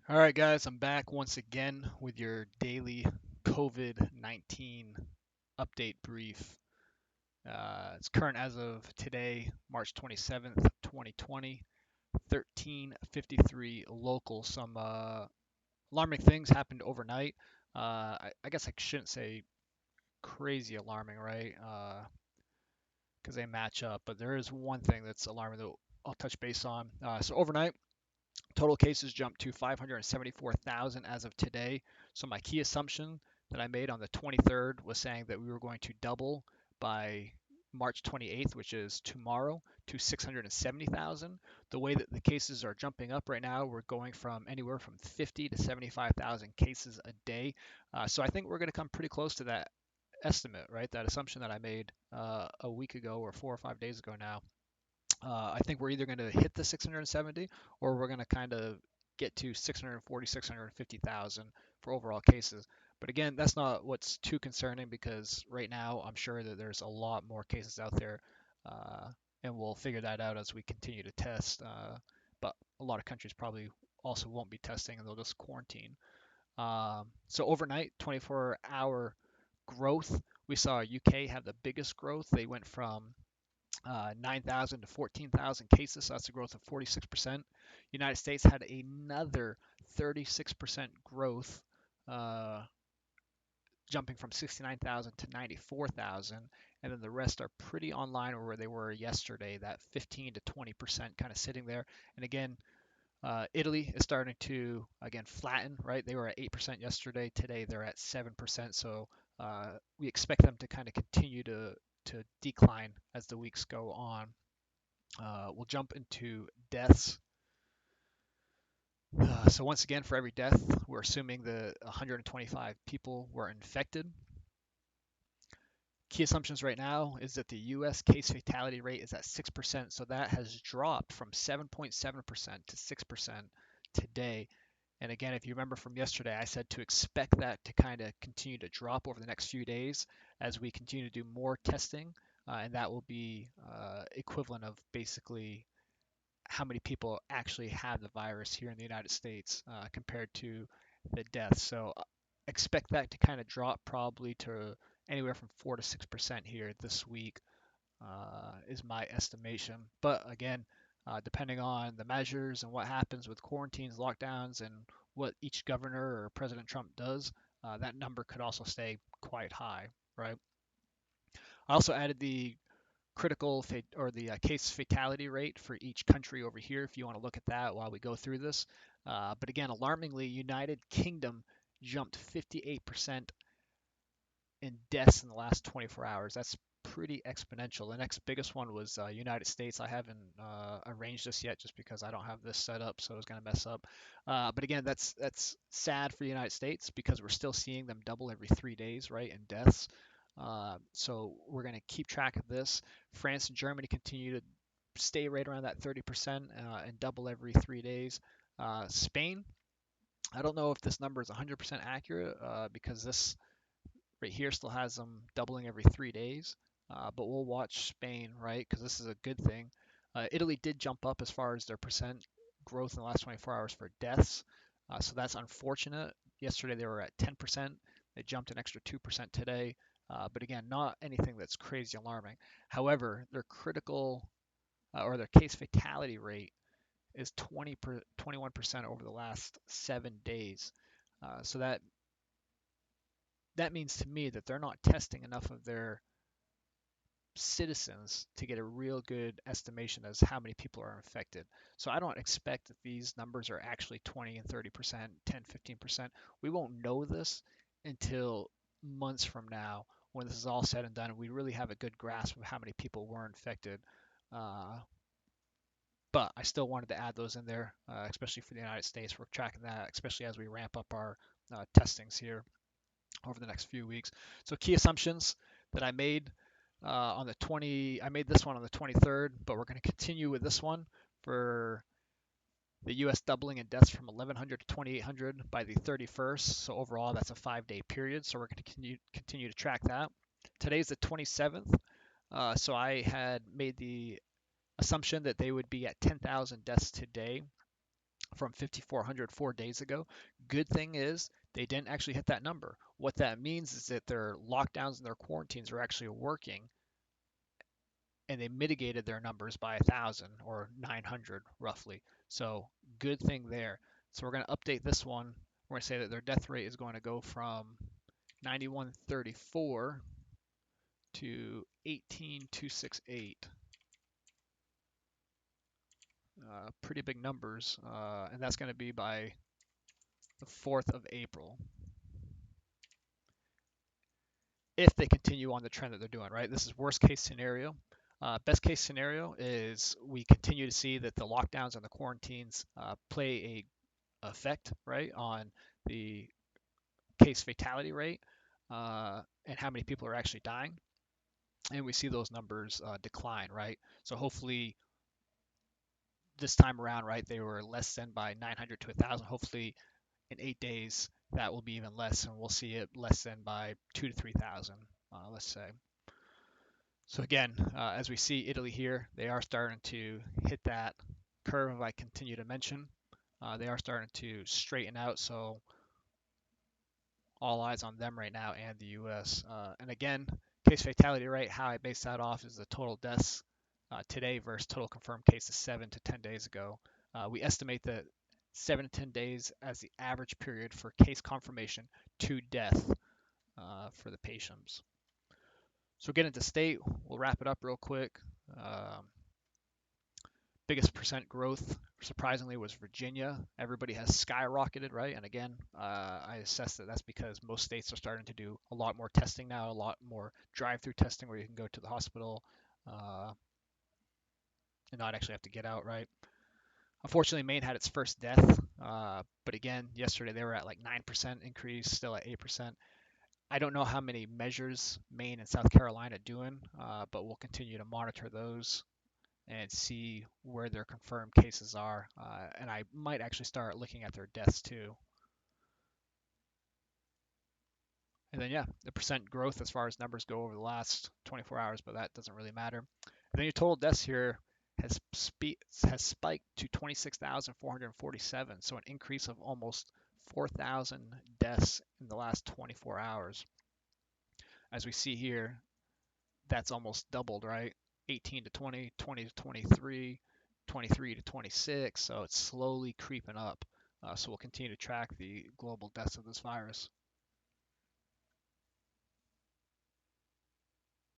All right, guys, I'm back once again with your daily COVID-19 update brief. It's current as of today, March 27th, 2020, 13:53 local. Some alarming things happened overnight. I guess I shouldn't say crazy alarming, right? Because they match up, but there is one thing that's alarming that I'll touch base on. So overnight, total cases jumped to 574,000 as of today. So my key assumption that I made on the 23rd was saying that we were going to double by March 28th, which is tomorrow, to 670,000. The way that the cases are jumping up right now, we're going from anywhere from 50 to 75,000 cases a day. So I think we're going to come pretty close to that estimate, right? That assumption that I made a week ago or 4 or 5 days ago now. I think we're either going to hit the 670 or we're going to kind of get to 640, 650,000 for overall cases. But again, that's not what's too concerning because right now I'm sure that there's a lot more cases out there, uh, and we'll figure that out as we continue to test. But a lot of countries probably also won't be testing and they'll just quarantine. So overnight, 24-hour growth, we saw UK have the biggest growth. They went from 9,000 to 14,000 cases. So that's a growth of 46%. United States had another 36% growth, uh, jumping from 69,000 to 94,000. And then the rest are pretty online where they were yesterday, that 15 to 20% kind of sitting there. And again, Italy is starting to again flatten, right? They were at 8% yesterday. Today they're at 7%. So we expect them to kind of continue to decline as the weeks go on. We'll jump into deaths. So once again, for every death, we're assuming that 125 people were infected. Key assumptions right now is that the U.S. case fatality rate is at 6%, so that has dropped from 7.7% to 6% today. And again, if you remember from yesterday, I said to expect that to kind of continue to drop over the next few days as we continue to do more testing, and that will be equivalent of basically how many people actually have the virus here in the United States compared to the deaths. So expect that to kind of drop probably to anywhere from 4 to 6% here this week, is my estimation. But again, depending on the measures and what happens with quarantines, lockdowns, and what each governor or President Trump does, that number could also stay quite high, right? I also added the or the case fatality rate for each country over here if you want to look at that while we go through this. But again, alarmingly, United Kingdom jumped 58% in deaths in the last 24 hours. That's pretty exponential. The next biggest one was United States. I haven't arranged this yet just because I don't have this set up, so it's going to mess up. But again, that's sad for the United States because we're still seeing them double every 3 days, right, in deaths. So we're going to keep track of this. France and Germany continue to stay right around that 30% and double every 3 days. Spain, I don't know if this number is 100% accurate because this right here still has them doubling every 3 days. But we'll watch Spain, right? Because this is a good thing. Italy did jump up as far as their percent growth in the last 24 hours for deaths. So that's unfortunate. Yesterday they were at 10%. They jumped an extra 2% today. But again, not anything that's crazy alarming. However, their critical or their case fatality rate is 21% over the last 7 days. So that means to me that they're not testing enough of their citizens to get a real good estimation as how many people are infected. So I don't expect that these numbers are actually 20 and 30%, 10, 15%. We won't know this until months from now when this is all said and done and we really have a good grasp of how many people were infected. Uh, but I still wanted to add those in there, especially for the United States. We're tracking that, especially as we ramp up our testings here over the next few weeks. So key assumptions that I made on the 20, I made this one on the 23rd, but we're going to continue with this one for the U.S. doubling in deaths from 1,100 to 2,800 by the 31st. So overall, that's a 5-day period. So we're going to continue to track that. Today's the 27th. So I had made the assumption that they would be at 10,000 deaths today. from 5,400 4 days ago. Good thing is they didn't actually hit that number. What that means is that their lockdowns and their quarantines are actually working, and they mitigated their numbers by 1,000 or 900 roughly. So good thing there. So we're going to update this one. We're going to say that their death rate is going to go from 9134 to 18,268. Pretty big numbers, and that's going to be by the 4th of April. If they continue on the trend that they're doing, right? This is worst case scenario. Best case scenario is we continue to see that the lockdowns and the quarantines play a effect, right, on the case fatality rate and how many people are actually dying. And we see those numbers decline, right? So hopefully this time around, right, they were less than by 900 to 1,000. Hopefully in 8 days that will be even less, and we'll see it less than by 2 to 3,000, let's say. So again, as we see Italy here, they are starting to hit that curve I continue to mention. They are starting to straighten out, so all eyes on them right now and the US. And again, case fatality rate, how I base that off is the total deaths today versus total confirmed cases 7 to 10 days ago. We estimate that 7 to 10 days as the average period for case confirmation to death for the patients. So we'll get into state. We'll wrap it up real quick. Biggest percent growth, surprisingly, was Virginia. Everybody has skyrocketed, right? And again, I assess that that's because most states are starting to do a lot more testing now, a lot more drive-through testing where you can go to the hospital and not actually have to get out, right? Unfortunately, Maine had its first death, but again, yesterday they were at like 9% increase, still at 8%. I don't know how many measures Maine and South Carolina doing, but we'll continue to monitor those and see where their confirmed cases are. And I might actually start looking at their deaths too. And then, yeah, the percent growth as far as numbers go over the last 24 hours, but that doesn't really matter. And then your total deaths here has spiked to 26,447, so an increase of almost 4,000 deaths in the last 24 hours. As we see here, that's almost doubled, right? 18 to 20, 20 to 23, 23 to 26. So it's slowly creeping up. So we'll continue to track the global deaths of this virus.